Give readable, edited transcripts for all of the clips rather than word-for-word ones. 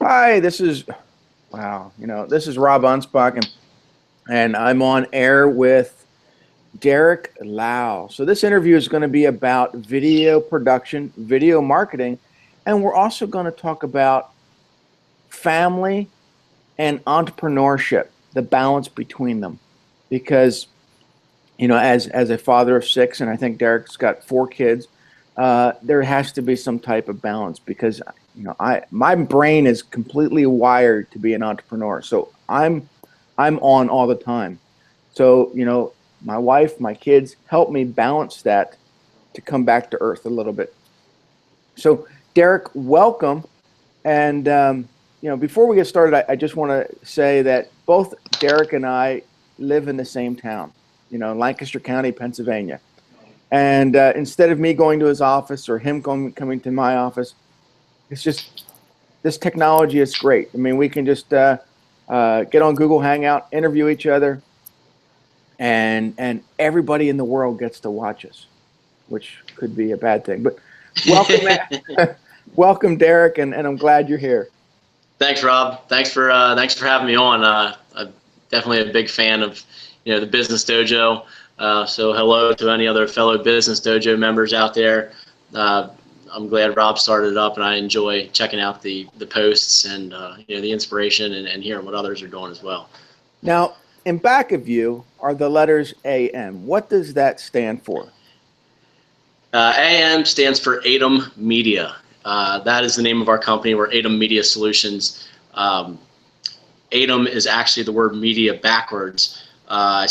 Hi, wow, this is Rob Anspach, and I'm on air with Derek Lau. So this interview is going to be about video production, video marketing, and we're also going to talk about family and entrepreneurship, the balance between them. Because, as a father of six, and I think Derek's got four kids, there has to be some type of balance because my brain is completely wired to be an entrepreneur. So I'm on all the time. So my wife, my kids help me balance that to come back to earth a little bit. So Derek, welcome. And before we get started, I just want to say that both Derek and I live in the same town, Lancaster County, Pennsylvania. And instead of me going to his office or him coming to my office, it's just this technology is great. I mean, we can just get on Google Hangout, interview each other, and everybody in the world gets to watch us, which could be a bad thing. But welcome, welcome, Derek, and I'm glad you're here. Thanks, Rob. Thanks for having me on. I'm definitely a big fan of the Business Dojo. So hello to any other fellow Business Dojo members out there. I'm glad Rob started it up, and I enjoy checking out the posts and the inspiration and hearing what others are doing as well. Now, in back of you are the letters AM. What does that stand for? AM stands for AideMedia. That is the name of our company. We're AideMedia Solutions. Aidem is actually the word media backwards. I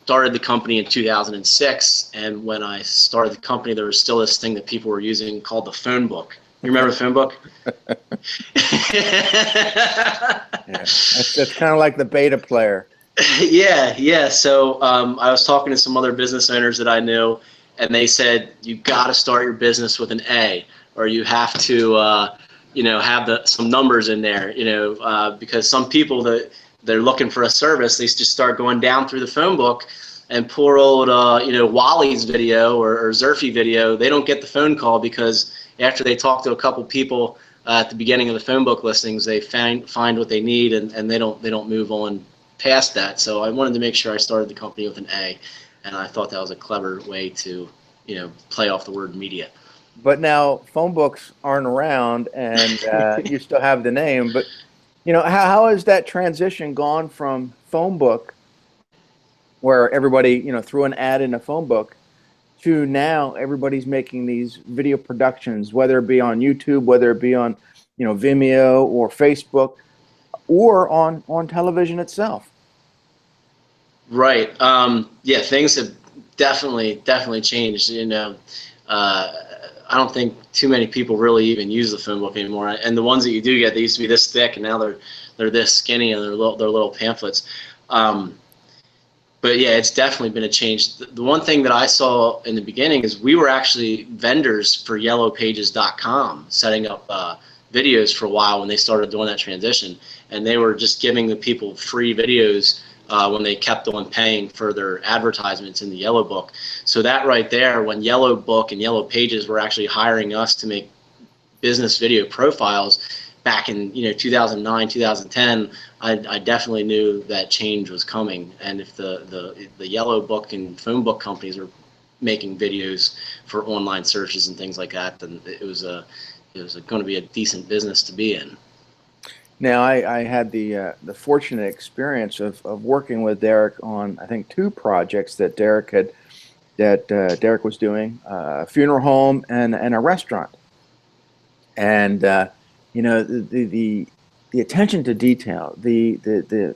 started the company in 2006, and when I started the company, there was still this thing that people were using called the phone book. You remember the phone book? Yeah, that's kind of like the beta player. Yeah. So I was talking to some other business owners that I knew, and they said, you got to start your business with an A, or you have to, have some numbers in there, because some people that they're looking for a service, they just start going down through the phone book, and poor old, Wally's video or Zerfy video, they don't get the phone call because after they talk to a couple people at the beginning of the phone book listings, they find what they need, and they don't move on past that. So I wanted to make sure I started the company with an A, and I thought that was a clever way to, play off the word media. But now phone books aren't around, and you still have the name. But how has that transition gone from phone book, where everybody threw an ad in a phone book, to now everybody's making these video productions, whether it be on YouTube, whether it be on Vimeo or Facebook, or on television itself? Right. Yeah, things have definitely changed. I don't think too many people really even use the phone book anymore. And the ones that you do get, they used to be this thick, and now they're this skinny, and they're little pamphlets. But yeah, it's definitely been a change. The one thing that I saw in the beginning is we were actually vendors for yellowpages.com, setting up videos for a while when they started doing that transition, and they were just giving the people free videos when they kept on paying for their advertisements in the Yellow Book. So that right there, when Yellow Book and Yellow Pages were actually hiring us to make business video profiles back in 2009, 2010, I definitely knew that change was coming. And if the Yellow Book and phone book companies are making videos for online searches and things like that, then it was going to be a decent business to be in. Now, I had the fortunate experience of working with Derek on, I think, two projects that Derek was doing, a funeral home and a restaurant. And the attention to detail, the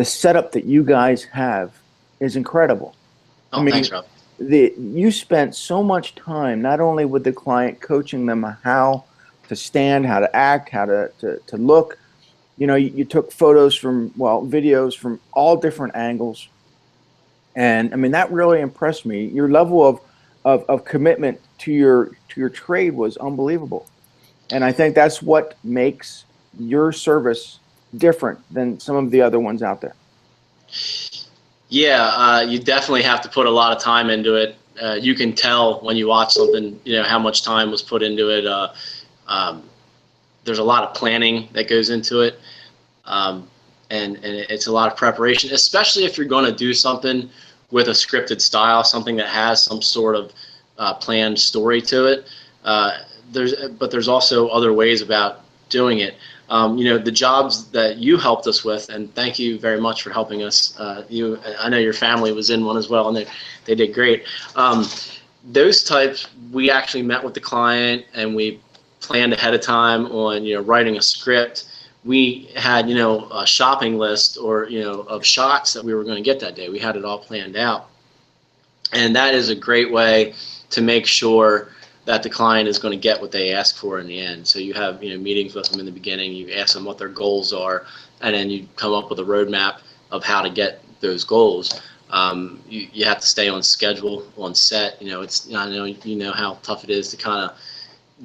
setup that you guys have is incredible. Oh, I mean, thanks, Rob. You spent so much time not only with the client, coaching them how to stand, how to act, how to look. You took photos videos from all different angles. And I mean, that really impressed me. Your level of commitment to your trade was unbelievable. And I think that's what makes your service different than some of the other ones out there. Yeah, you definitely have to put a lot of time into it. You can tell when you watch something, how much time was put into it. there's a lot of planning that goes into it, and it's a lot of preparation, especially if you're going to do something with a scripted style, something that has some sort of planned story to it. But there's also other ways about doing it. The jobs that you helped us with, and thank you very much for helping us. I know your family was in one as well, and they did great. Those types, we actually met with the client and we planned ahead of time on writing a script. We had a shopping list or of shots that we were going to get that day. We had it all planned out, and that is a great way to make sure that the client is going to get what they ask for in the end. So you have meetings with them in the beginning. You ask them what their goals are, and then you come up with a roadmap of how to get those goals. You have to stay on schedule on set. I know how tough it is to kind of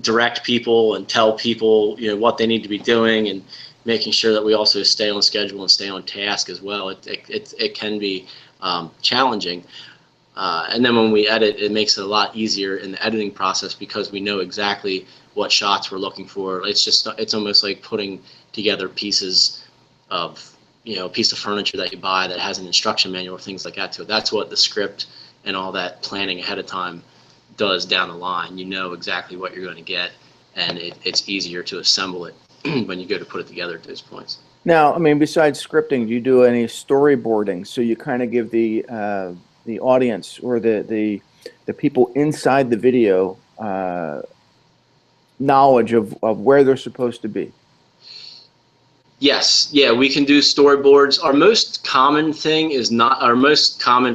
direct people and tell people what they need to be doing, and making sure that we also stay on schedule and stay on task as well. It can be challenging. And then when we edit, it makes it a lot easier in the editing process because we know exactly what shots we're looking for. It's almost like putting together pieces of a piece of furniture that you buy that has an instruction manual or things like that to it. That's what the script and all that planning ahead of time does down the line. You know exactly what you're going to get, and it's easier to assemble it when you go to put it together at those points. Now, I mean, besides scripting, do you do any storyboarding? So you kind of give the audience or the people inside the video knowledge of where they're supposed to be. Yes, yeah, we can do storyboards. Our most common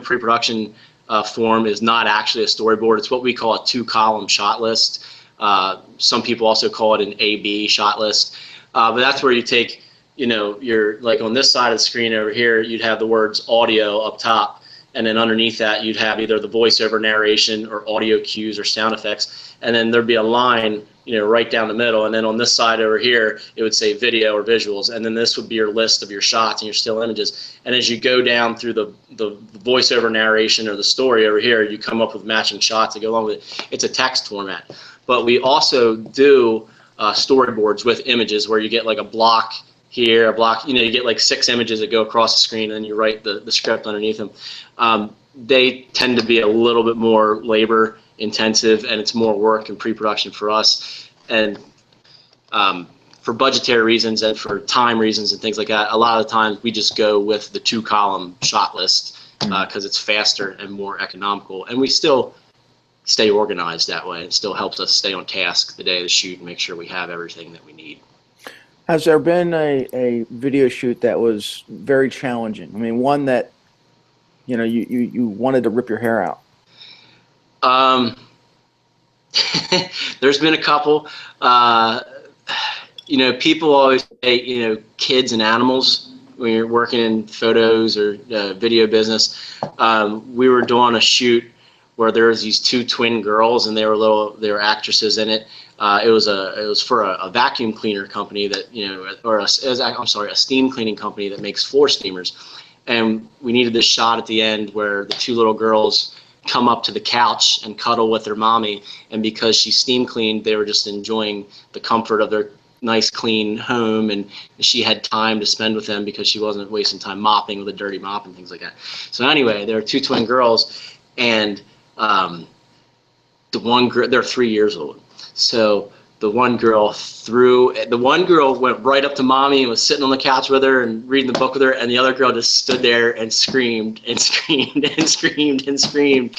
pre-production form is not actually a storyboard. It's what we call a 2-column shot list. Some people also call it an A/B shot list. But that's where you take, you're like on this side of the screen over here, you'd have the words audio up top. And then underneath that, you'd have either the voiceover narration or audio cues or sound effects. And then there'd be a line, right down the middle. And then on this side over here, it would say video or visuals. And then this would be your list of your shots and your still images. And as you go down through the voiceover narration or the story over here, you come up with matching shots that go along with it. It's a text format. But we also do storyboards with images where you get like a block here, a block, you get like 6 images that go across the screen, and then you write the script underneath them. They tend to be a little bit more labor intensive, and it's more work and pre-production for us. And for budgetary reasons and for time reasons and things like that, a lot of the times we just go with the 2-column shot list because it's faster and more economical. And we still stay organized that way. It still helps us stay on task the day of the shoot and make sure we have everything that we need. Has there been a video shoot that was very challenging? I mean, one that you wanted to rip your hair out? There's been a couple. People always say, kids and animals when you're working in photos or video business. We were doing a shoot where there was these 2 twin girls, and they were actresses in it. It was for a vacuum cleaner company that a steam cleaning company that makes floor steamers, and we needed this shot at the end where the 2 little girls come up to the couch and cuddle with their mommy, and because she steam cleaned, they were just enjoying the comfort of their nice clean home, and she had time to spend with them because she wasn't wasting time mopping with a dirty mop and things like that. So anyway, there are 2 twin girls, and they're 3 years old. So the one girl went right up to mommy and was sitting on the couch with her and reading the book with her, and the other girl just stood there and screamed and screamed and screamed and screamed.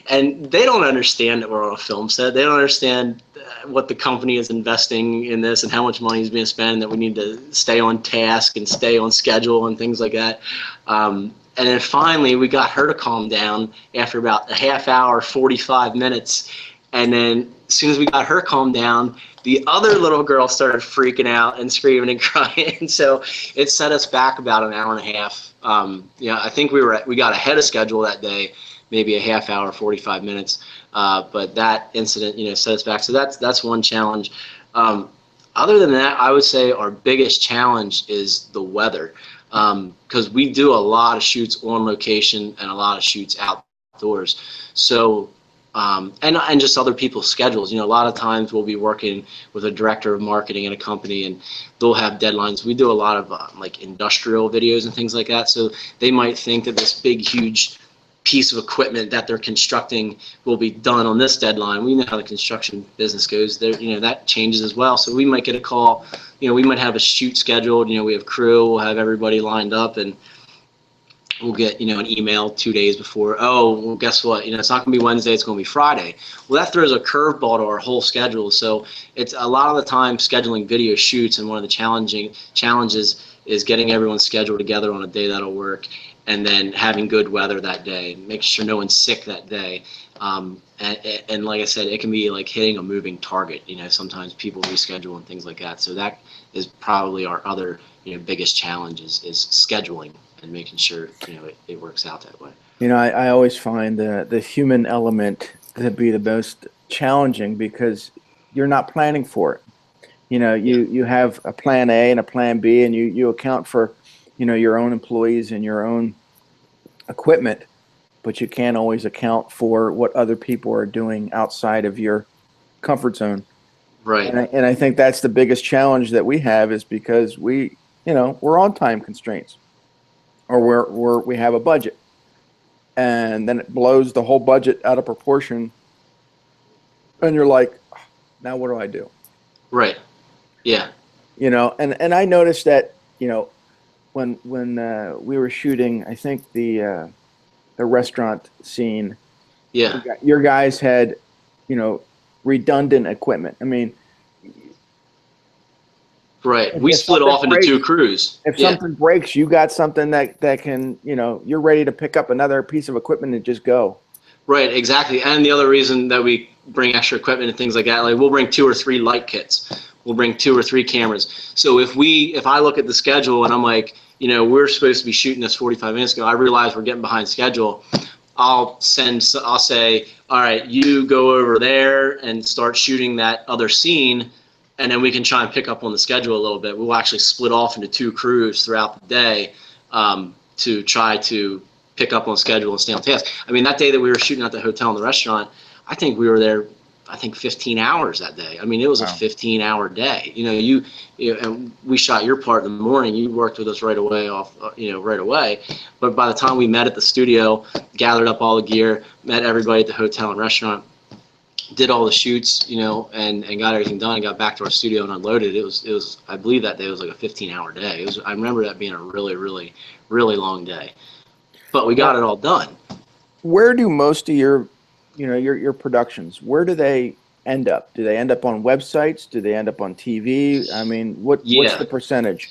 And they don't understand that we're on a film set. They don't understand what the company is investing in this and how much money is being spent, and that we need to stay on task and stay on schedule and things like that. And then finally, we got her to calm down after about a half hour, 45 minutes. And then as soon as we got her calmed down, the other little girl started freaking out and screaming and crying. And so it set us back about an hour and a half. I think we got ahead of schedule that day, maybe a half hour, 45 minutes. But that incident, set us back. So that's one challenge. Other than that, I would say our biggest challenge is the weather. Because we do a lot of shoots on location and a lot of shoots outdoors. So and just other people's schedules. You know, a lot of times we'll be working with a director of marketing at a company, and they'll have deadlines. We do a lot of like industrial videos and things like that. So they might think that this big, huge piece of equipment that they're constructing will be done on this deadline. We know how the construction business goes. There, you know, that changes as well. So we might get a call. You know, we might have a shoot scheduled. You know, we have crew. We'll have everybody lined up, and we'll get, you know, an email 2 days before. Oh, well, guess what? You know, it's not going to be Wednesday. It's going to be Friday. Well, that throws a curveball to our whole schedule. So it's a lot of the time scheduling video shoots, and one of the challenges is getting everyone's schedule together on a day that'll work, and then having good weather that day, making sure no one's sick that day. And like I said, it can be like hitting a moving target. You know, sometimes people reschedule and things like that. So that is probably our other, you know, biggest challenge is scheduling and making sure, you know, it works out that way. You know, I always find the human element to be the most challenging because you're not planning for it. You know, you have a plan A and a plan B, and you account for, you know, your own employees and your own equipment, but you can't always account for what other people are doing outside of your comfort zone. Right. And I think that's the biggest challenge that we have, is because we, you know, we're on time constraints, or we have a budget, and then it blows the whole budget out of proportion, and you're like, now what do I do? Right. Yeah. You know, and I noticed that, you know, when we were shooting, I think the restaurant scene, Yeah. your guys had, you know, redundant equipment. I mean, right. We split off into two crews. If something breaks, you got something that can, you know, you're ready to pick up another piece of equipment and just go. Right, exactly. And the other reason that we bring extra equipment and things like that, like we'll bring 2 or 3 light kits. We'll bring 2 or 3 cameras. So if I look at the schedule and I'm like, you know, we're supposed to be shooting this 45 minutes ago, I realize we're getting behind schedule. I'll say, all right, you go over there and start shooting that other scene, and then we can try and pick up on the schedule a little bit. We'll actually split off into 2 crews throughout the day to try to pick up on schedule and stay on task. I mean, that day that we were shooting at the hotel and the restaurant, I think we were there, 15 hours that day. I mean, it was a 15-hour day. You know, and we shot your part in the morning. You worked with us right away right away. But by the time we met at the studio, gathered up all the gear, met everybody at the hotel and restaurant, did all the shoots, you know, and got everything done, and got back to our studio and unloaded. It was I believe that day was like a 15-hour day. I remember that being a really, really, really long day. But we got it all done. Where do most of your productions, where do they end up? Do they end up on websites? Do they end up on TV? I mean, what's the percentage?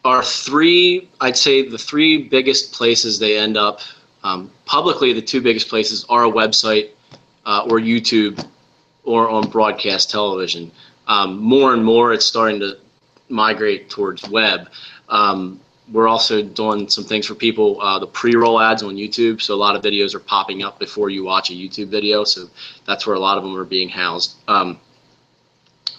I'd say the 3 biggest places they end up, publicly, the 2 biggest places are a website or YouTube or on broadcast television. More and more it's starting to migrate towards web. We're also doing some things for people, the pre-roll ads on YouTube. So a lot of videos are popping up before you watch a YouTube video. So that's where a lot of them are being housed. You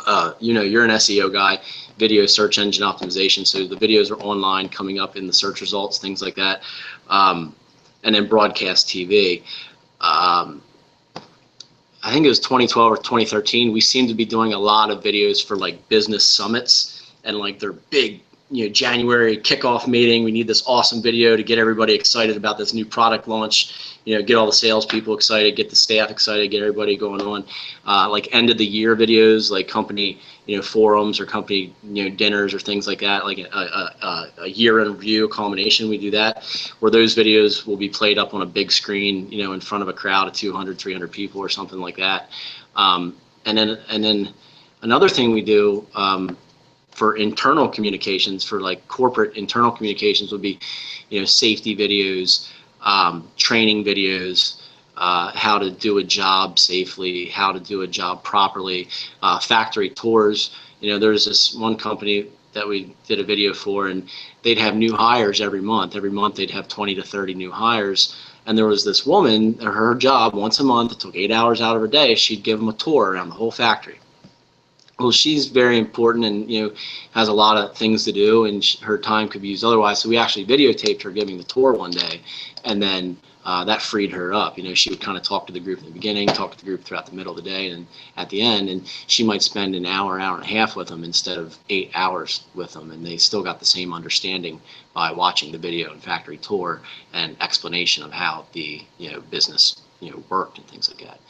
know, you're an SEO guy, video search engine optimization. So the videos are online, coming up in the search results, things like that. And then broadcast TV. I think it was 2012 or 2013. We seemed to be doing a lot of videos for like business summits and like their big, you know, January kickoff meeting. We need this awesome video to get everybody excited about this new product launch, you know, get all the salespeople excited, get the staff excited, get everybody going on. Like end of the year videos, like company, you know, forums or company, you know, dinners or things like that, like a year in review, culmination. We do that, where those videos will be played up on a big screen, you know, in front of a crowd of 200, 300 people or something like that. And then another thing we do, for internal communications, for like corporate internal communications, would be, you know, safety videos, training videos, how to do a job safely, how to do a job properly, factory tours. You know, there's this one company that we did a video for, and they'd have new hires every month. Every month they'd have 20 to 30 new hires. And there was this woman, her job once a month, it took 8 hours out of her day, she'd give them a tour around the whole factory. Well, she's very important and, you know, has a lot of things to do, and her time could be used otherwise. So we actually videotaped her giving the tour one day, and then that freed her up. You know, she would kind of talk to the group in the beginning, talk to the group throughout the middle of the day, and at the end, and she might spend an hour, hour and a half with them instead of 8 hours with them, and they still got the same understanding by watching the video and factory tour and explanation of how the business worked and things like that.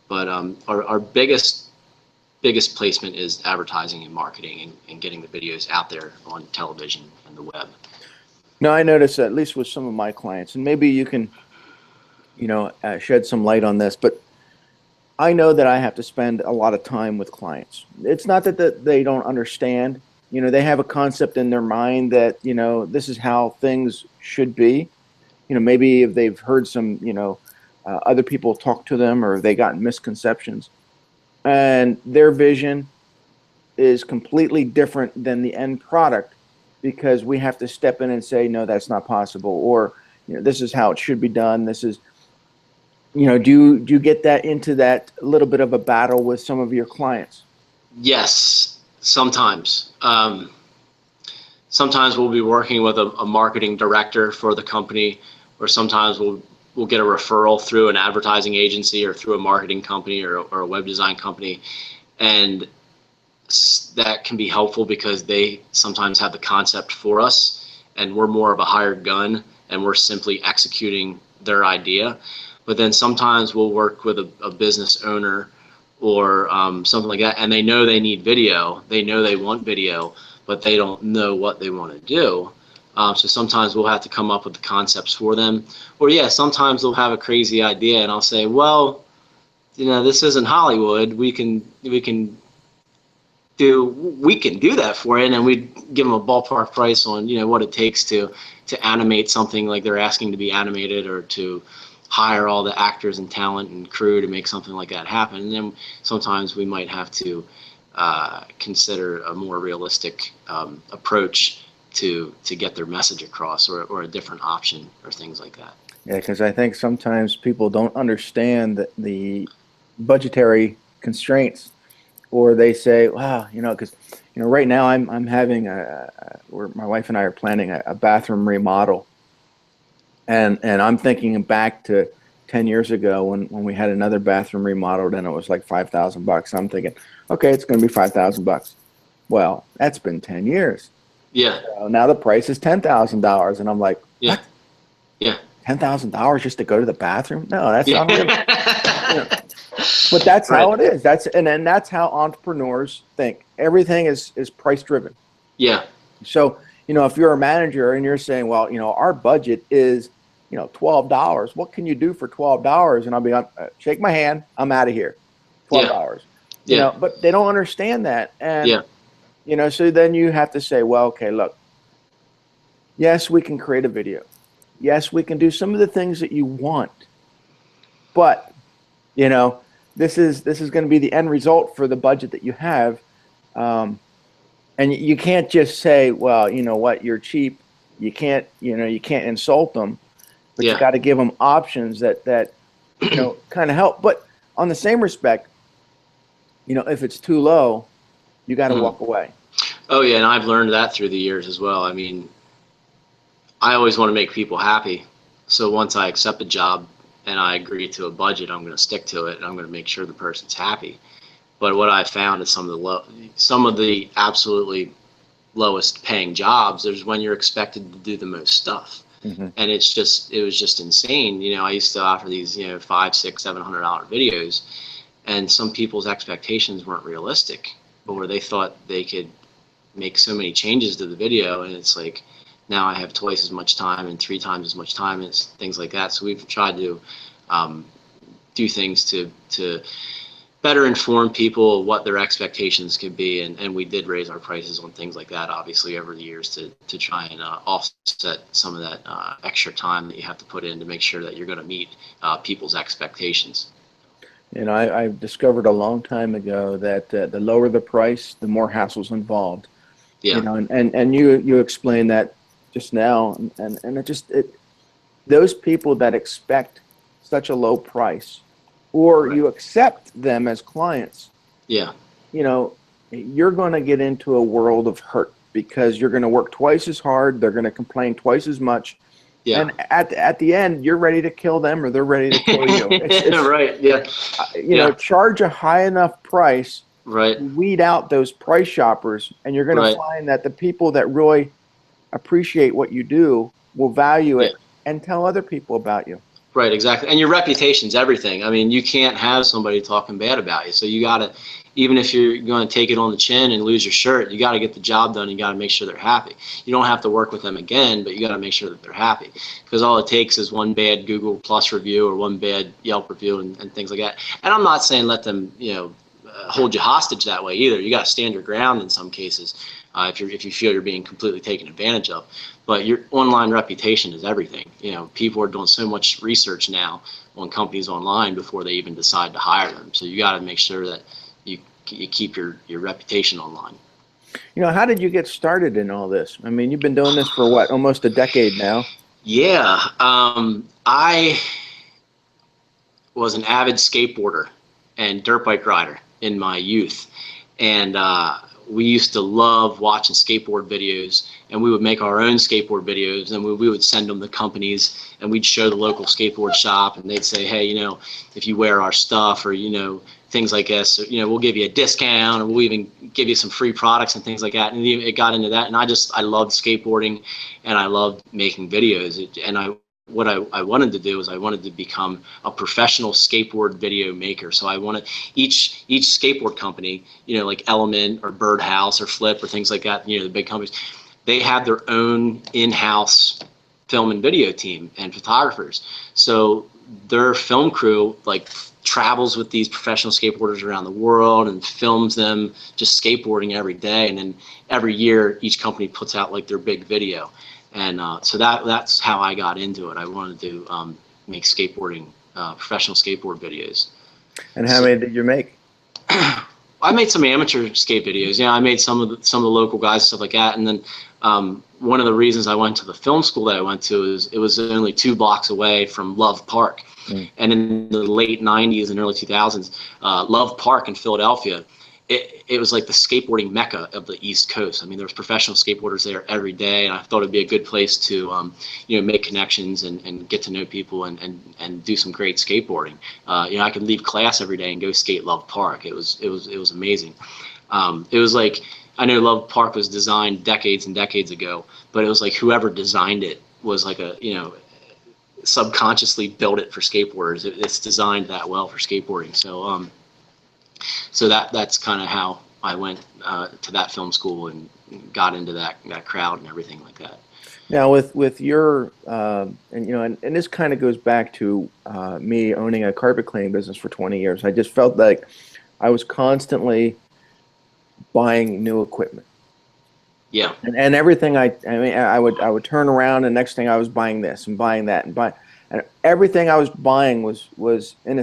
But our biggest placement is advertising and marketing and getting the videos out there on television and the web. Now, I notice, at least with some of my clients, and maybe you can shed some light on this, but I know that I have to spend a lot of time with clients. It's not that they don't understand. They have a concept in their mind that, this is how things should be. Maybe if they've heard some, other people talk to them, or they got misconceptions, and their vision is completely different than the end product, because we have to step in and say, no, that's not possible, or this is how it should be done. This is, do you get that into that little bit of a battle with some of your clients? Yes, sometimes. Sometimes we'll be working with a marketing director for the company, or sometimes we'll get a referral through an advertising agency or through a marketing company or a web design company, and that can be helpful because they sometimes have the concept for us, and we're more of a hired gun, and we're simply executing their idea. But then sometimes we'll work with a business owner or something like that, and they know they need video, they know they want video, but they don't know what they want to do. So sometimes we'll have to come up with the concepts for them. Or sometimes they'll have a crazy idea, and I'll say, well, this isn't Hollywood. We can do that for you, and then we give them a ballpark price on what it takes to animate something like they're asking to be animated, or to hire all the actors and talent and crew to make something like that happen. And then sometimes we might have to consider a more realistic approach to get their message across, or a different option, or things like that. Yeah, because I think sometimes people don't understand the budgetary constraints, or they say, wow, because right now I'm having my wife and I are planning a bathroom remodel, and I'm thinking back to 10 years ago when we had another bathroom remodeled, and it was like $5,000. I'm thinking, okay, it's going to be $5,000. Well, that's been 10 years. Yeah. So now the price is $10,000, and I'm like, yeah, what? yeah, $10,000 just to go to the bathroom? No, that's not. But that's how it is. And that's how entrepreneurs think. Everything is price driven. Yeah. So if you're a manager and you're saying, well, our budget is $12. What can you do for $12? And I'll be shake my hand. I'm out of here. $12. Yeah. But they don't understand that. And yeah. So then you have to say, well, okay, look, yes, we can create a video. Yes, we can do some of the things that you want. But, this is going to be the end result for the budget that you have. And you can't just say, well, you know what, you're cheap. You can't insult them, but you got to give them options that kind of help. But on the same respect, if it's too low, you got to walk away. Oh yeah, and I've learned that through the years as well. I mean, I always want to make people happy. So once I accept a job and I agree to a budget, I'm going to stick to it, and I'm going to make sure the person's happy. But what I found is some of the absolutely lowest paying jobs is when you're expected to do the most stuff. Mm-hmm. And it was just insane. I used to offer these, $500, $600, $700 videos, and some people's expectations weren't realistic, or they thought they could make so many changes to the video, and it's like, now I have twice as much time and 3 times as much time, and things like that. So we've tried to do things to better inform people what their expectations could be, and we did raise our prices on things like that, obviously, over the years to try and offset some of that extra time that you have to put in to make sure that you're going to meet people's expectations. I discovered a long time ago that the lower the price, the more hassles involved. Yeah. And you explained that just now, and those people that expect such a low price, or you accept them as clients, you're going to get into a world of hurt, because you're going to work twice as hard, they're going to complain twice as much, Yeah. And at the end, you're ready to kill them or they're ready to kill you. It's Right. Yeah. you know, charge a high enough price, Right. weed out those price shoppers, and you're going to Right. find that the people that really appreciate what you do will value Yeah. it and tell other people about you. Right, exactly. And your reputation's everything. I mean, you can't have somebody talking bad about you. So you got to, even if you're going to take it on the chin and lose your shirt, you got to get the job done. You got to make sure they're happy. You don't have to work with them again, but you got to make sure that they're happy, because all it takes is one bad Google Plus review or one bad Yelp review and things like that. And I'm not saying let them, hold you hostage that way either. You got to stand your ground in some cases, if you feel you're being completely taken advantage of. But your online reputation is everything. People are doing so much research now on companies online before they even decide to hire them. So you got to make sure that you keep your reputation online. How did you get started in all this? I mean, you've been doing this for what, almost a decade now? Yeah, I was an avid skateboarder and dirt bike rider in my youth, and we used to love watching skateboard videos, and we would make our own skateboard videos, and we would send them to companies, and we'd show the local skateboard shop, and they'd say, hey, if you wear our stuff, or things like this, we'll give you a discount, or we'll even give you some free products and things like that. And it got into that, and I loved skateboarding, and I loved making videos. What I wanted to do is I wanted to become a professional skateboard video maker. So I wanted each skateboard company, like Element or Birdhouse or Flip or things like that, the big companies, they have their own in-house film and video team and photographers. So their film crew travels with these professional skateboarders around the world and films them just skateboarding every day. And then every year each company puts out their big video. And so that's how I got into it. I wanted to make skateboarding, professional skateboard videos. And how many did you make? I made some amateur skate videos. Yeah, I made some of the local guys and stuff like that. And then one of the reasons I went to the film school that I went to is it was only 2 blocks away from Love Park. And in the late 90s and early 2000s, Love Park in Philadelphia, it was like the skateboarding mecca of the East Coast. I mean, there was professional skateboarders there every day, and I thought it'd be a good place to, make connections and get to know people and do some great skateboarding. I could leave class every day and go skate Love Park. It was amazing. It was like, I know Love Park was designed decades and decades ago, but it was like whoever designed it was like subconsciously built it for skateboarders. It's designed that well for skateboarding. So that's kind of how I went to that film school and got into that crowd and everything like that. Now, with your and this kind of goes back to me owning a carpet cleaning business for 20 years. I just felt like I was constantly buying new equipment. Yeah. And everything I would turn around, and next thing I was buying this and buying that and everything I was buying was in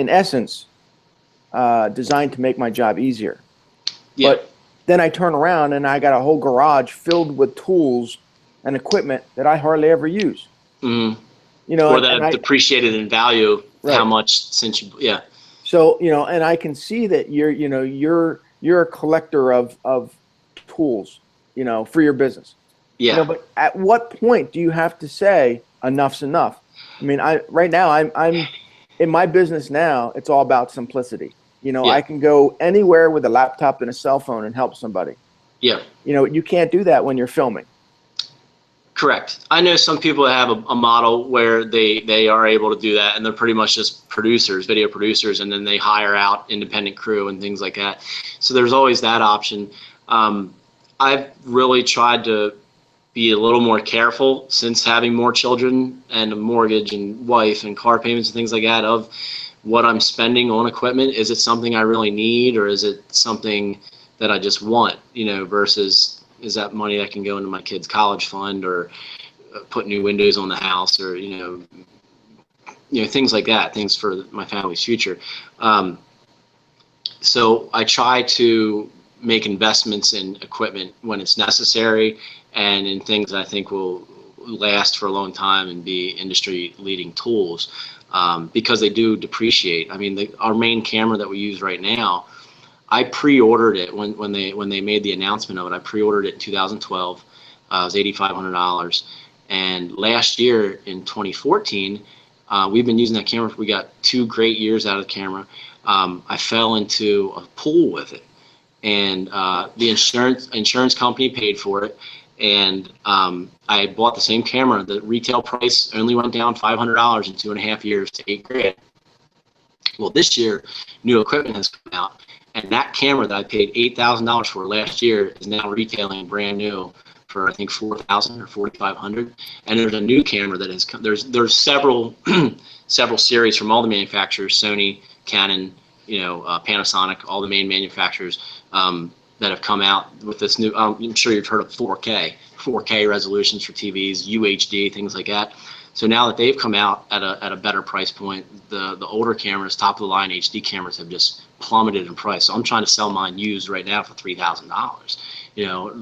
essence, designed to make my job easier. Yeah. But then I turn around and I got a whole garage filled with tools and equipment that I hardly ever use. Mm-hmm. Or that have depreciated in value. Right. How much since you? Yeah. So and I can see that you're a collector of tools, for your business. Yeah. But at what point do you have to say enough's enough? I mean, right now I'm in my business now. It's all about simplicity. Yeah. I can go anywhere with a laptop and a cell phone and help somebody. Yeah. You can't do that when you're filming. Correct. I know some people that have a model where they are able to do that, and they're pretty much just producers, video producers, and then they hire out independent crew and things like that. So there's always that option. I've really tried to be a little more careful since having more children and a mortgage and wife and car payments and things like that of what I'm spending on equipment. Is it something I really need, or is it something that I just want, versus is that money that can go into my kid's college fund or put new windows on the house or, things like that, things for my family's future. So I try to make investments in equipment when it's necessary and in things that I think will last for a long time and be industry leading tools, because they do depreciate. I mean, our main camera that we use right now, I pre-ordered it when they made the announcement of it. I pre-ordered it in 2012. It was $8,500. And last year in 2014, we've been using that camera. We got 2 great years out of the camera. I fell into a pool with it, and the insurance company paid for it. And I bought the same camera. The retail price only went down $500 in 2.5 years to $8,000. Well, this year, new equipment has come out, and that camera that I paid $8,000 for last year is now retailing brand new for I think $4,000 or $4,500. And there's a new camera that has come. There's several several series from all the manufacturers: Sony, Canon, Panasonic, all the main manufacturers that have come out with this new. I'm sure you've heard of 4K resolutions for TVs, UHD, things like that. So now that they've come out at a better price point, the older cameras, top of the line HD cameras, have just plummeted in price. So I'm trying to sell mine used right now for $3,000.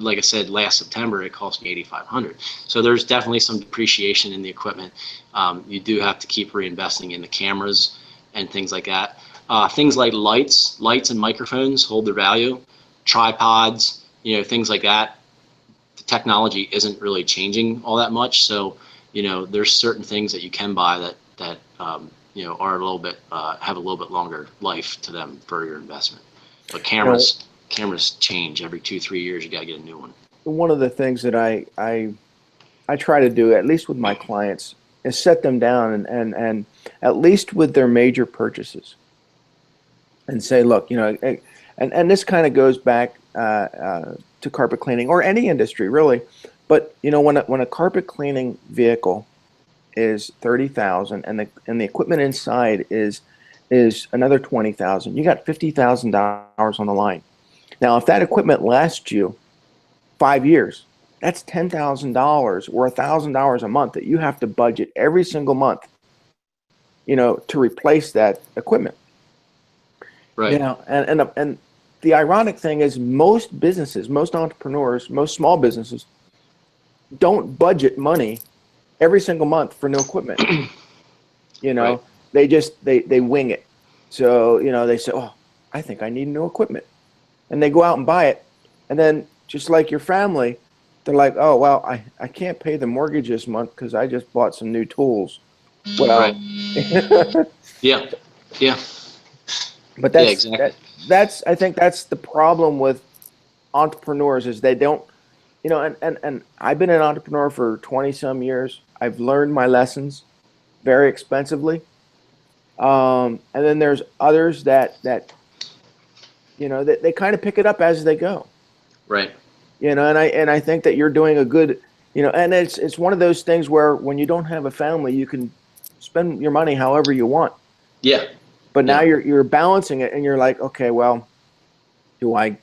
Like I said, last September it cost me $8,500. So there's definitely some depreciation in the equipment. You do have to keep reinvesting in the cameras and things like that. Things like lights and microphones hold their value. Tripods, things like that. The technology isn't really changing all that much. So there's certain things that you can buy that are a little bit have a little bit longer life to them for your investment. But cameras change every 2-3 years. You got to get a new one. One of the things that I try to do, at least with my clients, is set them down and at least with their major purchases, and say, look, and this kind of goes back to carpet cleaning or any industry really. But when a carpet cleaning vehicle is $30,000 and the equipment inside is another $20,000, you got $50,000 on the line. Now, if that equipment lasts you 5 years, that's $10,000 or $1,000 a month that you have to budget every single month, to replace that equipment. Right. And the ironic thing is most businesses, most entrepreneurs, most small businesses don't budget money every single month for new equipment. Right. They wing it. So, they say, oh, I think I need new equipment. And they go out and buy it. And then just like your family, they're like, oh, well, I can't pay the mortgage this month because I just bought some new tools. Well, right. Yeah. But exactly. I think that's the problem with entrepreneurs is they don't, and I've been an entrepreneur for 20 some years. I've learned my lessons very expensively. And then there's others that they kind of pick it up as they go. Right. And I think that you're doing a good, and it's one of those things where when you don't have a family, you can spend your money however you want. Yeah. But now you're balancing it, and you're like, okay, well, do I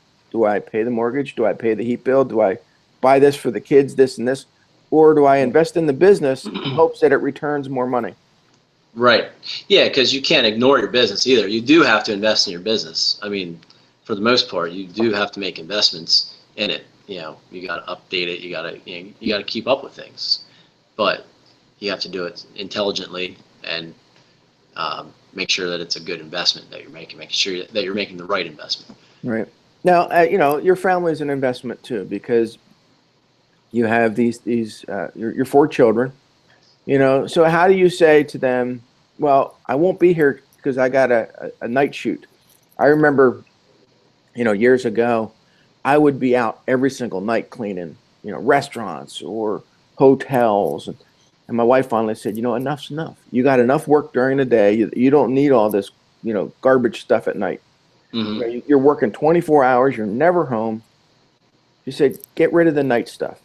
pay the mortgage? Do I pay the heat bill? Do I buy this for the kids, this and this, or do I invest in the business in hopes that it returns more money? Right. Yeah, because you can't ignore your business either. You do have to invest in your business. I mean, for the most part, you do have to make investments in it. You got to update it. You got to keep up with things, but you have to do it intelligently and make sure that it's a good investment that you're making. Making sure that you're making the right investment. Right. Now, your family is an investment too, because you have your 4 children. So how do you say to them, well, I won't be here because I got a night shoot? I remember, years ago, I would be out every single night cleaning, restaurants or hotels. And my wife finally said, enough's enough. You got enough work during the day. You don't need all this, garbage stuff at night. Mm-hmm. You're working 24 hours. You're never home. She said, get rid of the night stuff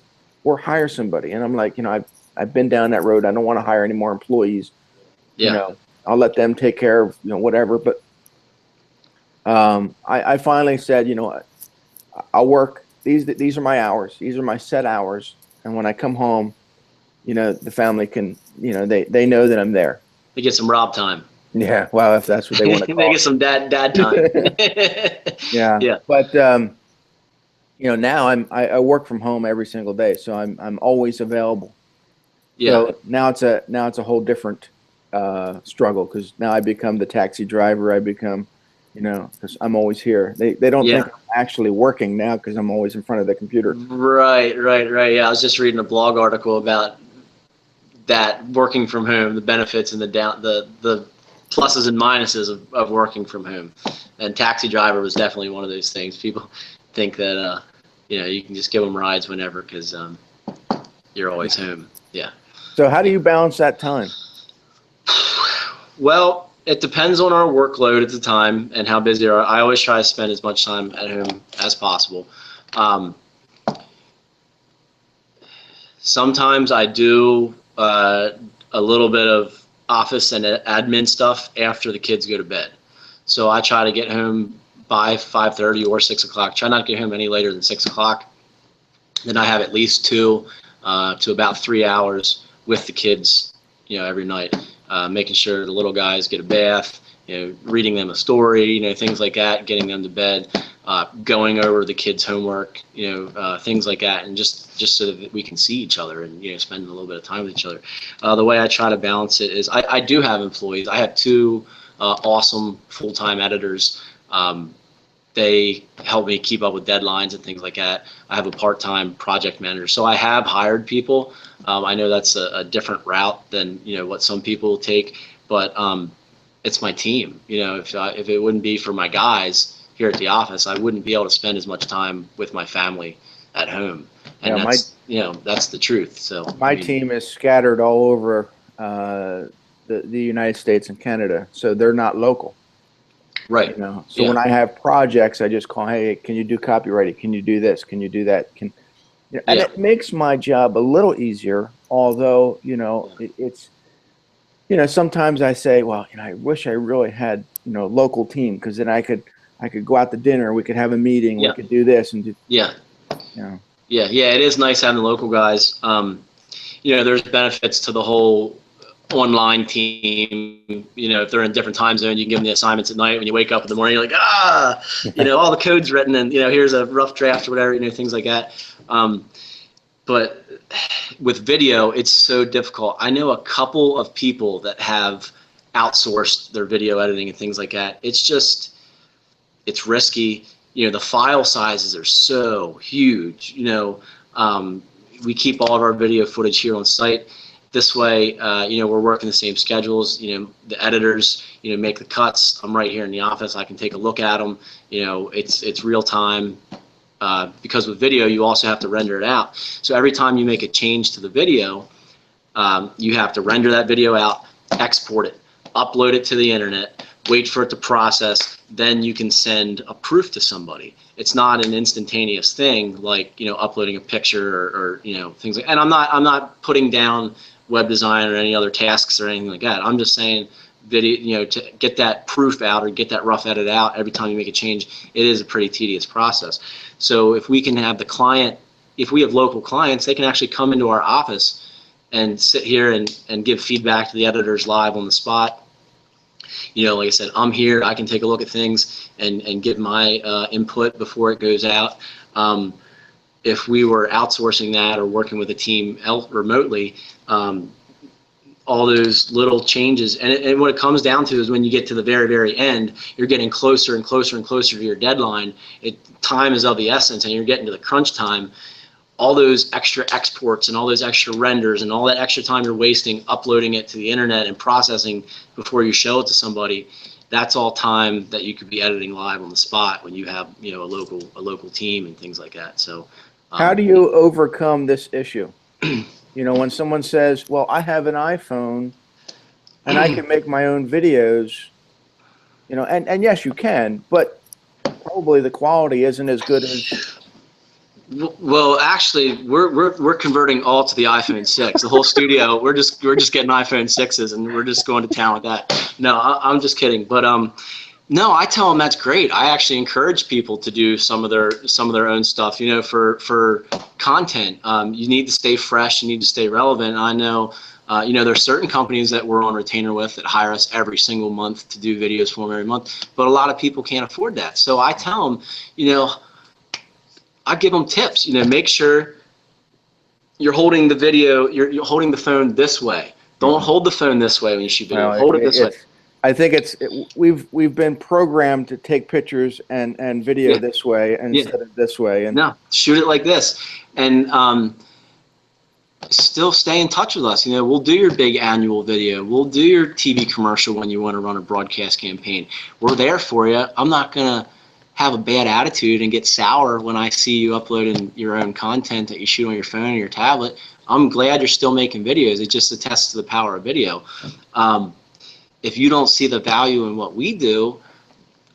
or hire somebody. And I'm like, I've been down that road. I don't want to hire any more employees. Yeah. I'll let them take care of, whatever. But I finally said, I'll work. These are my hours. These are my set hours. And when I come home, the family can, they know that I'm there. They get some Rob time. Yeah. Well, if that's what they want to call They get some dad time. Yeah. Yeah. But, now I work from home every single day. So I'm always available. Yeah. So now it's a whole different struggle, because now I become the taxi driver. I become, you know, because I'm always here. They don't Yeah. think I'm actually working now because I'm always in front of the computer. Right. Yeah, I was just reading a blog article about that, working from home, the benefits and the pluses and minuses of working from home. And taxi driver was definitely one of those things. People think that you know, you can just give them rides whenever because you're always home. Yeah. So how do you balance that time? Well, it depends on our workload at the time and how busy we are. I always try to spend as much time at home as possible. Sometimes I do a little bit of office and admin stuff after the kids go to bed. So I try to get home by 5:30 or 6 o'clock. Try not to get home any later than 6 o'clock. Then I have at least 2 to about 3 hours with the kids, you know, every night, making sure the little guys get a bath, you know, reading them a story, you know, things like that, getting them to bed, going over the kids' homework, you know, things like that, and just so that we can see each other and, you know, spend a little bit of time with each other. The way I try to balance it is I do have employees. I have 2 awesome full-time editors. They help me keep up with deadlines and things like that. I have a part-time project manager. So I have hired people. I know that's a different route than, you know, what some people take, but it's my team. You know, if it wouldn't be for my guys here at the office, I wouldn't be able to spend as much time with my family at home. And Yeah, that's, you know, that's the truth. So my team is scattered all over the United States and Canada, so they're not local. Right. You know, so when I have projects, I just call, hey, can you do copywriting? Can you do this? Can you do that? You know, and it makes my job a little easier. Although, you know, it's, you know, sometimes I say, well, you know, I wish I really had, you know, a local team, because then I could go out to dinner, we could have a meeting, we could do this and do. You know. Yeah. It is nice having the local guys. You know, there's benefits to the whole online team. You know, if they're in different time zone, you can give them the assignments at night. When you wake up in the morning, you're like, you know, all the code's written, and, you know, here's a rough draft or whatever, you know, things like that. But with video, it's so difficult. I know a couple of people that have outsourced their video editing and things like that. It's risky. You know, the file sizes are so huge. You know, we keep all of our video footage here on site. This way, you know, we're working the same schedules. You know, the editors, you know, make the cuts. I'm right here in the office. I can take a look at them. You know, it's real time. Because with video, you also have to render it out. So every time you make a change to the video, you have to render that video out, export it, upload it to the internet, wait for it to process, then you can send a proof to somebody. It's not an instantaneous thing like, you know, uploading a picture or you know, things like. And I'm not putting down web design or any other tasks or anything like that. I'm just saying video, you know, to get that proof out or get that rough edit out every time you make a change, it is a pretty tedious process. So if we can have the client, if we have local clients, they can actually come into our office and sit here and give feedback to the editors live on the spot. You know, like I said, I'm here, I can take a look at things and give my input before it goes out. If we were outsourcing that or working with a team remotely, all those little changes, and what it comes down to is when you get to the very, very end, you're getting closer and closer and closer to your deadline. Time is of the essence, and you're getting to the crunch time. All those extra exports and all those extra renders and all that extra time you're wasting uploading it to the internet and processing before you show it to somebody, that's all time that you could be editing live on the spot when you have, you know, a local team and things like that. So how do you overcome this issue? You know, when someone says, well, I have an iPhone and I can make my own videos, you know, and yes, you can, but probably the quality isn't as good as. Well, actually, we're converting all to the iPhone 6. The whole studio, we're just getting iPhone 6s and we're just going to town with that. No, I'm just kidding. But no, I tell them that's great. I actually encourage people to do some of their own stuff. You know, for content, you need to stay fresh. You need to stay relevant. And I know, you know, there's certain companies that we're on retainer with that hire us every single month to do videos for them every month. But a lot of people can't afford that. So I tell them, you know, I give them tips. You know, make sure you're holding the video, you're holding the phone this way. Don't hold the phone this way when you shoot video. Hold it this way. I think we've been programmed to take pictures and video this way instead of this way. And no, shoot it like this, and still stay in touch with us. You know, we'll do your big annual video. We'll do your TV commercial when you want to run a broadcast campaign. We're there for you. I'm not gonna have a bad attitude and get sour when I see you uploading your own content that you shoot on your phone or your tablet. I'm glad you're still making videos. It just attests to the power of video. If you don't see the value in what we do,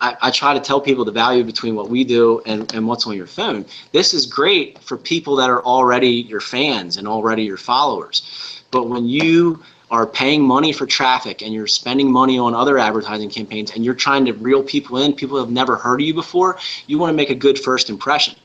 I try to tell people the value between what we do and what's on your phone. This is great for people that are already your fans and already your followers. But when you are paying money for traffic and you're spending money on other advertising campaigns and you're trying to reel people in, people who have never heard of you before, you want to make a good first impression.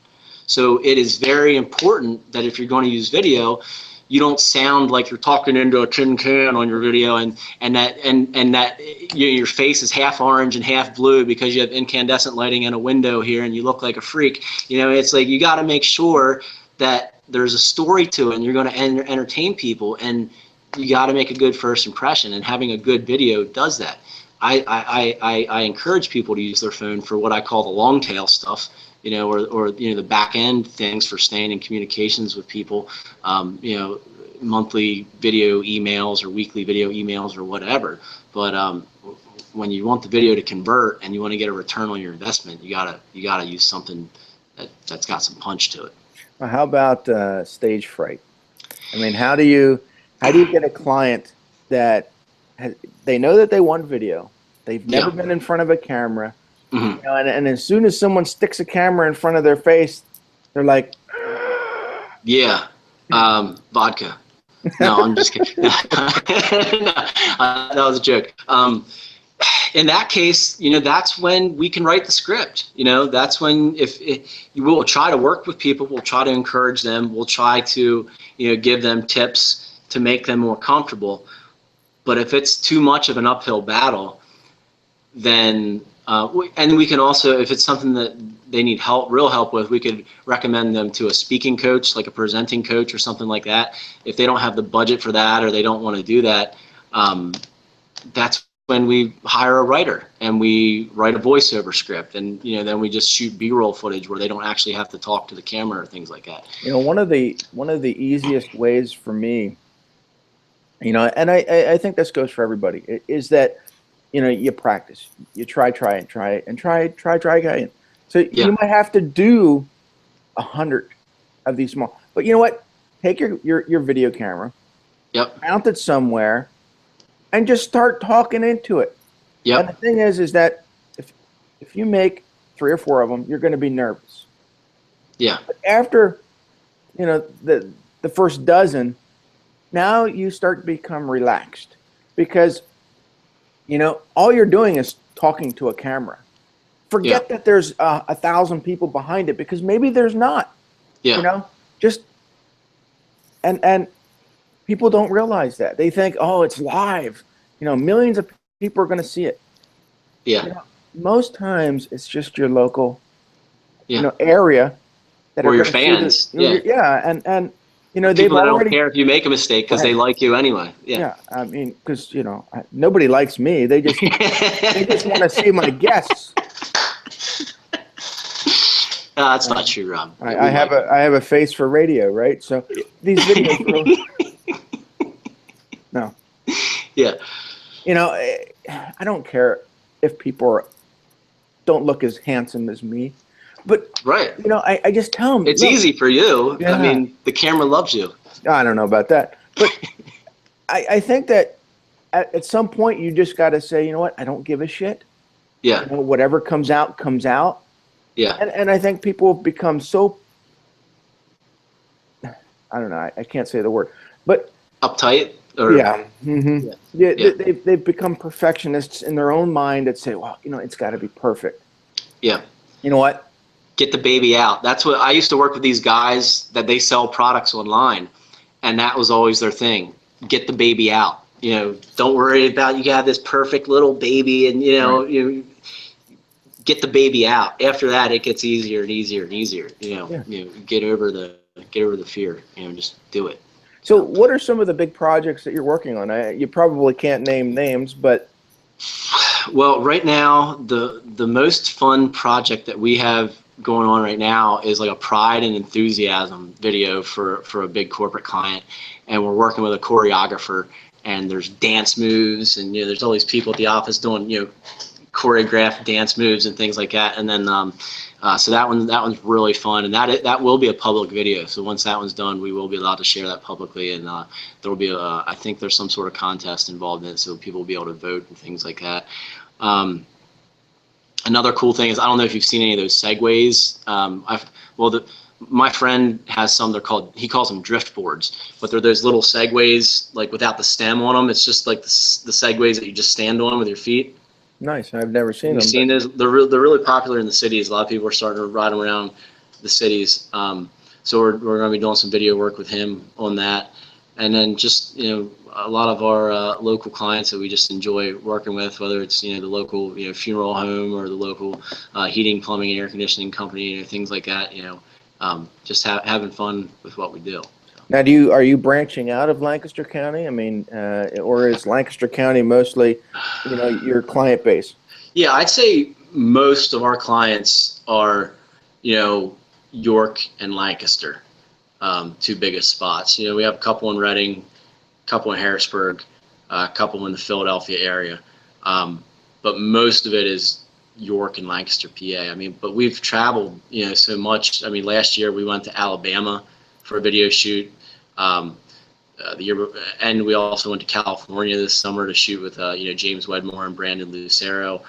So it is very important that if you're going to use video, you don't sound like you're talking into a tin can on your video, and that your face is half orange and half blue because you have incandescent lighting in a window here and you look like a freak. You know, it's like you got to make sure that there's a story to it and you're going to entertain people, and you got to make a good first impression, and having a good video does that. I encourage people to use their phone for what I call the long tail stuff, you know, or you know, the back end things for staying in communications with people, you know, monthly video emails or weekly video emails or whatever. But when you want the video to convert and you want to get a return on your investment, you gotta use something that's got some punch to it. Well, how about stage fright? I mean, how do you get a client that they know that they want video, they've never been in front of a camera, you know, and as soon as someone sticks a camera in front of their face, they're like, yeah, vodka. No, I'm just kidding. No, that was a joke. In that case, you know, that's when we can write the script. You know, that's when if you will try to work with people, we'll try to encourage them, we'll try to, you know, give them tips to make them more comfortable. But if it's too much of an uphill battle, then and we can also, if it's something that they need real help with, we could recommend them to a speaking coach, like a presenting coach or something like that. If they don't have the budget for that or they don't want to do that, that's when we hire a writer and we write a voiceover script, and you know, then we just shoot B-roll footage where they don't actually have to talk to the camera or things like that. You know, one of the easiest ways for me, you know, and I think this goes for everybody, is that, you know, you practice, you try again. So you might have to do 100 of these small, but you know what? Take your video camera, mount it somewhere, and just start talking into it. And the thing is that if you make 3 or 4 of them, you're going to be nervous. But after, you know, the first dozen, now you start to become relaxed, because, you know, all you're doing is talking to a camera. Forget that there's 1,000 people behind it, because maybe there's not. You know, just and people don't realize that. They think, oh, it's live. You know, millions of people are going to see it. You know, most times it's just your local, you know, area that or are your fans. And you know, people that don't care if you make a mistake because they like you anyway. I mean, because, you know, nobody likes me. They just they just want to see my guests. That's not true, Rob. I have a face for radio, right? So these videos. No. You know, I don't care if people don't look as handsome as me. But, you know, I just tell them. It's easy for you. I mean, the camera loves you. I don't know about that. But I think that at some point you just got to say, you know what, I don't give a shit. You know, whatever comes out, comes out. And I think people have become so, I don't know, I can't say the word, but. Uptight? Or, they've become perfectionists in their own mind that say, well, you know, it's got to be perfect. You know what? Get the baby out. That's what I used to work with, these guys that they sell products online, and that was always their thing. Get the baby out. You know, don't worry about, you got this perfect little baby, and you know, you get the baby out. After that, it gets easier and easier and easier. You know, get over the fear. You know, just do it. So what are some of the big projects that you're working on? You probably can't name names, but Well, right now, the most fun project that we have going on right now is like a pride and enthusiasm video for a big corporate client, and we're working with a choreographer, and there's dance moves, and there's all these people at the office doing choreographed dance moves and things like that, and then so that one's really fun, and that will be a public video. So once that one's done, we will be allowed to share that publicly, and there will be I think there's some sort of contest involved in it, so people will be able to vote and things like that. Another cool thing is, I don't know if you've seen any of those segways. My friend has some. He calls them drift boards, but they're those little segways like without the stem on them. It's just like the segways that you just stand on with your feet. Nice. I've never seen them. You've seen those? They're really popular in the cities. A lot of people are starting to ride around the cities. So we're going to be doing some video work with him on that, and then just a lot of our local clients that we just enjoy working with, whether it's the local funeral home or the local heating, plumbing, and air conditioning company, things like that. Just having fun with what we do. Now, are you branching out of Lancaster County? I mean, or is Lancaster County mostly, your client base? Yeah, I'd say most of our clients are, York and Lancaster, two biggest spots. We have a couple in Reading, a couple in Harrisburg, a couple in the Philadelphia area, but most of it is York and Lancaster, PA. I mean, but we've traveled, so much. I mean, last year we went to Alabama for a video shoot. And we also went to California this summer to shoot with James Wedmore and Brandon Lucero.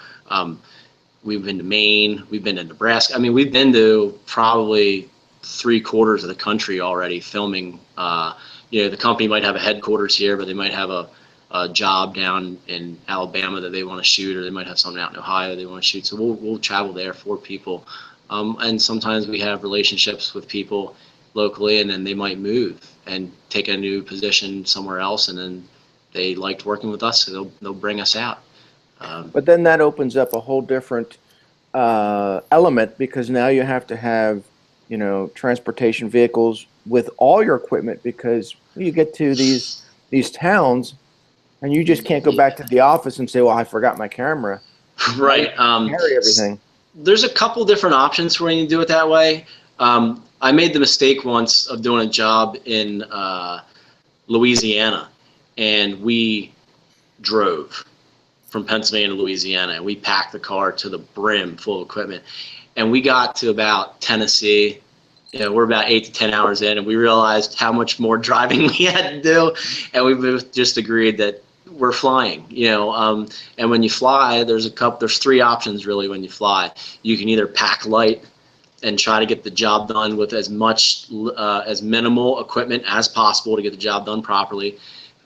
We've been to Maine, we've been to Nebraska. I mean, we've been to probably 3/4 of the country already filming. The company might have a headquarters here, but they might have a job down in Alabama that they want to shoot, or they might have something out in Ohio they want to shoot. So we'll travel there for people. And sometimes we have relationships with people locally, and then they might move and take a new position somewhere else, and then they liked working with us, so they'll bring us out. But then that opens up a whole different element, because now you have to have transportation vehicles with all your equipment, because you get to these towns and you just can't go back to the office and say, well, I forgot my camera. Right. Carry everything. There's a couple different options for when you do it that way. I made the mistake once of doing a job in Louisiana, and we drove from Pennsylvania to Louisiana, and we packed the car to the brim full of equipment, and we got to about Tennessee. We're about 8 to 10 hours in, and we realized how much more driving we had to do, and we both just agreed that we're flying. And when you fly, there's 3 options really. When you fly, you can either pack light and try to get the job done with as minimal equipment as possible to get the job done properly.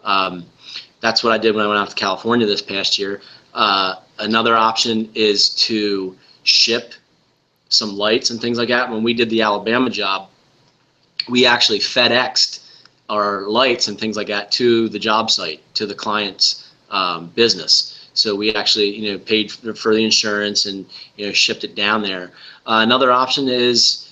That's what I did when I went out to California this past year. Another option is to ship some lights and things like that. When we did the Alabama job, we actually FedExed our lights and things like that to the job site, to the client's business. So we actually, paid for the insurance and, shipped it down there. Another option is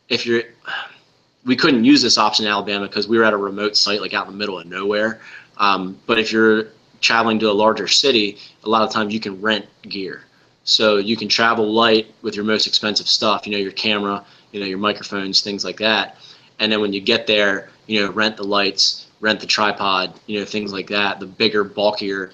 we couldn't use this option in Alabama because we were at a remote site, like out in the middle of nowhere. But if you're traveling to a larger city, a lot of times you can rent gear. So you can travel light with your most expensive stuff, your camera, your microphones, things like that. And then when you get there, rent the lights, rent the tripod, things like that, the bigger, bulkier,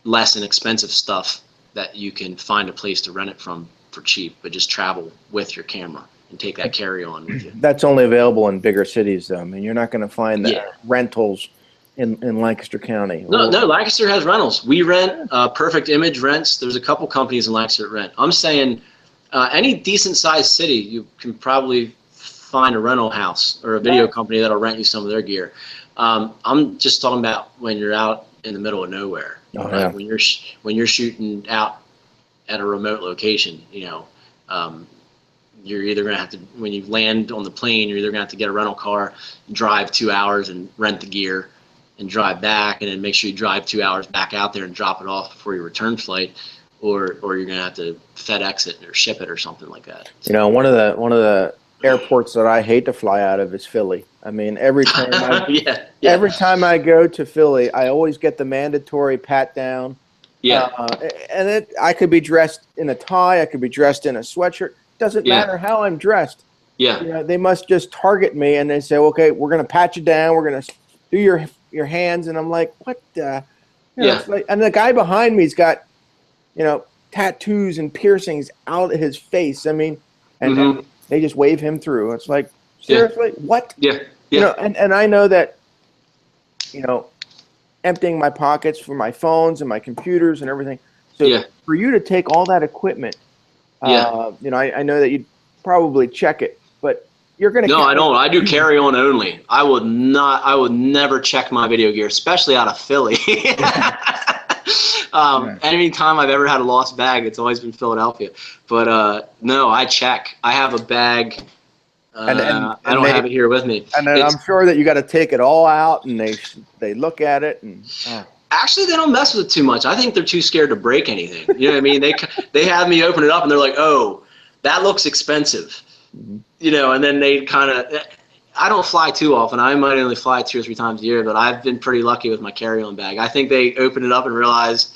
less inexpensive stuff that you can find a place to rent it from for cheap, but just travel with your camera and take that carry-on with you. That's only available in bigger cities, though. I mean, you're not going to find the rentals in Lancaster County. No, Lancaster has rentals. We rent, Perfect Image rents. There's a couple companies in Lancaster that rent. I'm saying any decent-sized city, you can probably find a rental house or a video company that'll rent you some of their gear. I'm just talking about when you're out in the middle of nowhere. When you're shooting out at a remote location, you're either going to have to, when you land on the plane, you're either going to have to get a rental car, drive 2 hours and rent the gear and drive back, and then make sure you drive 2 hours back out there and drop it off before your return flight, or you're going to have to FedEx it or ship it or something like that. One of the airports that I hate to fly out of is Philly. I mean, every time every time I go to Philly, I always get the mandatory pat down Yeah. And I could be dressed in a tie. I could be dressed in a sweatshirt. Doesn't matter how I'm dressed. Yeah. You know, they must just target me and they say, okay, we're going to pat you down. We're going to do your hands. And I'm like, what? It's like, and the guy behind me's got, tattoos and piercings out of his face. I mean, and they just wave him through. It's like, seriously, what? Yeah. And I know that, emptying my pockets for my phones and my computers and everything. So for you to take all that equipment, I know that you'd probably check it, but you're going to. No, I don't. I do carry on only. I would never check my video gear, especially out of Philly. Anytime I've ever had a lost bag, it's always been Philadelphia. But no, I check. I have a bag. I don't have it here with me. And I'm sure that you got to take it all out, and they look at it and. Actually, they don't mess with it too much. I think they're too scared to break anything. You know what I mean? They have me open it up, and they're like, "Oh, that looks expensive," and then they kind of. I don't fly too often. I might only fly 2 or 3 times a year, but I've been pretty lucky with my carry-on bag. I think they open it up and realize,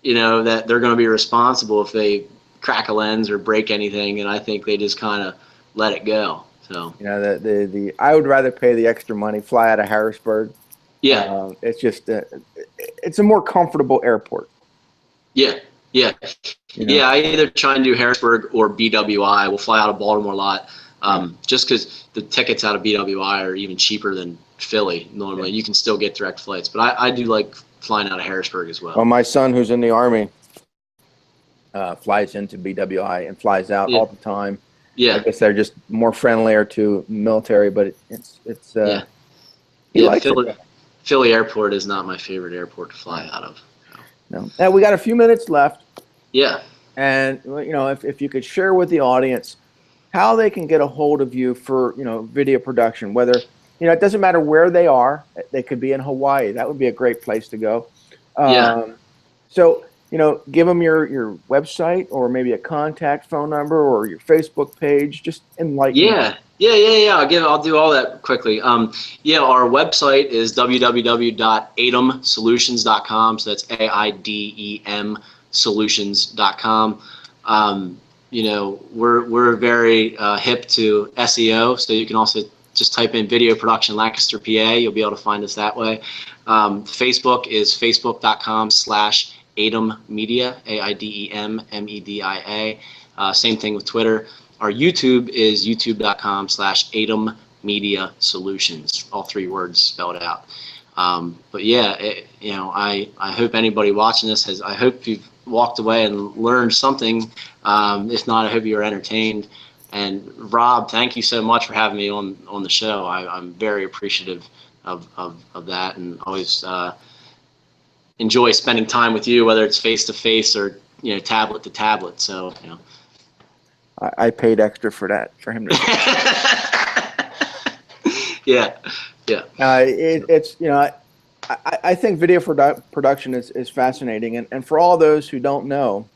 that they're going to be responsible if they crack a lens or break anything, and I think they just kind of let it go. So I would rather pay the extra money, fly out of Harrisburg. Yeah, it's just it's a more comfortable airport. Yeah. I either try and do Harrisburg or BWI. We'll fly out of Baltimore a lot, just because the tickets out of BWI are even cheaper than Philly normally. You can still get direct flights, but I do like flying out of Harrisburg as well. Well, my son, who's in the Army, flies into BWI and flies out all the time. Yeah, I guess they're just more friendlier to military, but it's he likes it. Philly Airport is not my favorite airport to fly out of. No. Now we got a few minutes left. Yeah. And if you could share with the audience how they can get a hold of you for video production, whether it doesn't matter where they are. They could be in Hawaii. That would be a great place to go. So give them your website or maybe a contact phone number or your Facebook page. Just enlighten them. Yeah. I'll do all that quickly. Our website is www.aidemsolutions.com. So that's AIDEM solutions.com. We're very hip to SEO, so you can also just type in video production Lancaster, PA. You'll be able to find us that way. Facebook is facebook.com/AideMedia, AIDEMMEDIA. Same thing with Twitter. Our YouTube is youtube.com/AideMedia Solutions, all 3 words spelled out. But I hope anybody watching this I hope you've walked away and learned something. If not, I hope you were entertained. And Rob, thank you so much for having me on the show. I'm very appreciative of that, and always enjoy spending time with you, whether it's face to face or tablet to tablet. So I paid extra for that for him to. Yeah. I think video production is fascinating, and for all those who don't know,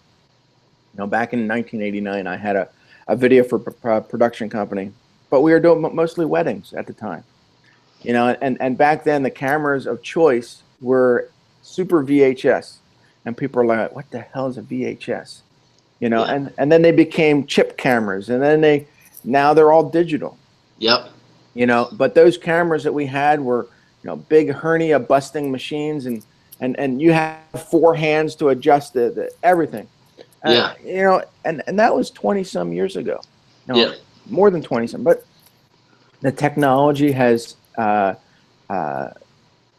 back in 1989, I had a video for production company, but we were doing mostly weddings at the time, and back then the cameras of choice were Super VHS, and people are like, what the hell is a VHS? And then they became chip cameras, and then now they're all digital. Yep. But those cameras that we had were big hernia busting machines, and you have 4 hands to adjust the everything. And that was 20 some years ago. More than 20 some. But the technology has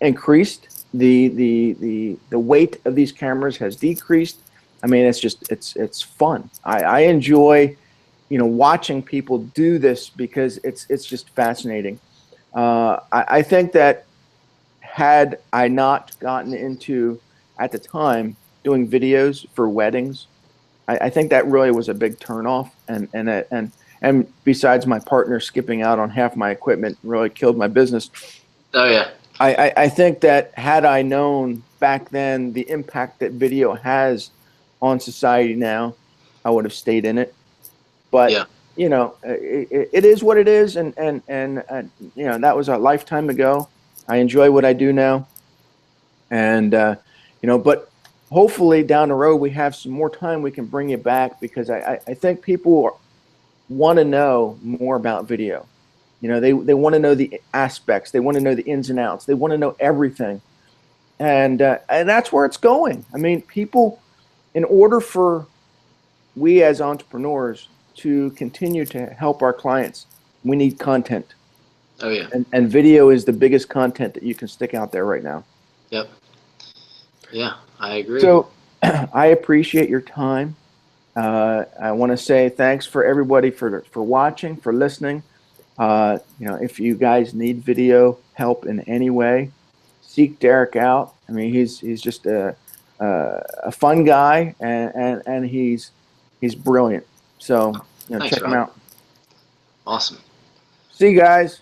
increased. The weight of these cameras has decreased. I mean, it's fun. I enjoy watching people do this because it's just fascinating. I think that had I not gotten into, at the time, doing videos for weddings, I think that really was a big turnoff. And besides my partner skipping out on half my equipment really killed my business. Oh, yeah. I think that had I known back then the impact that video has on society now, I would have stayed in it. But it is what it is, and that was a lifetime ago. I enjoy what I do now, and but hopefully down the road we have some more time, we can bring you back, because I think people want to know more about video. You know, they want to know the aspects, they want to know the ins and outs, they want to know everything, and that's where it's going. I mean, people, in order for we as entrepreneurs to continue to help our clients, we need content. Oh yeah. And video is the biggest content that you can stick out there right now. Yep. Yeah, I agree. So I appreciate your time. I want to say thanks for everybody for watching, for listening. You know, if you guys need video help in any way, seek Derek out. I mean, he's just a fun guy, and he's brilliant. So, you know, Thanks, check him Rob. out. Awesome. See you guys.